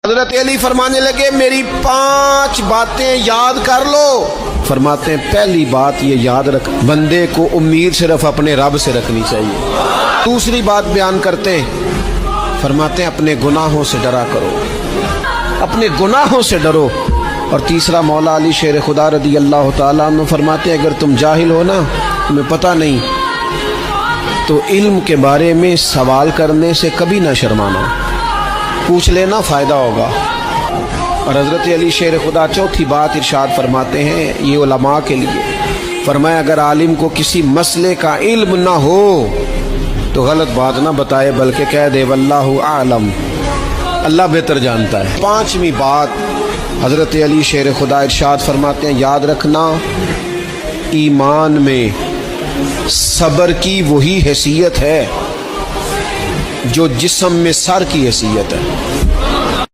حضرت علی فرمانے لگے میری 5 باتیں یاد کر لو. فرماتے ہیں پہلی بات یہ یاد رکھ، بندے کو امید صرف اپنے رب سے رکھنی چاہیے. دوسری بات بیان کرتے ہیں، فرماتے ہیں اپنے گناہوں سے ڈرا کرو، اپنے گناہوں سے ڈرو. اور تیسرا مولا علی شیر خدا رضی اللہ تعالیٰ عنہ فرماتے ہیں اگر تم جاہل ہو نا، تمہیں پتہ نہیں، تو علم کے بارے میں سوال کرنے سے کبھی نہ شرمانا، پوچھ لینا، فائدہ ہوگا. اور حضرت علی شیر خدا چوتھی بات ارشاد فرماتے ہیں یہ علماء کے لیے، فرمایا اگر عالم کو کسی مسئلے کا علم نہ ہو تو غلط بات نہ بتائے بلکہ کہہ دے واللہ اعلم، اللہ بہتر جانتا ہے. 5ویں بات حضرت علی شیر خدا ارشاد فرماتے ہیں یاد رکھنا، ایمان میں صبر کی وہی حیثیت ہے جو جسم میں سر کی حیثیت ہے.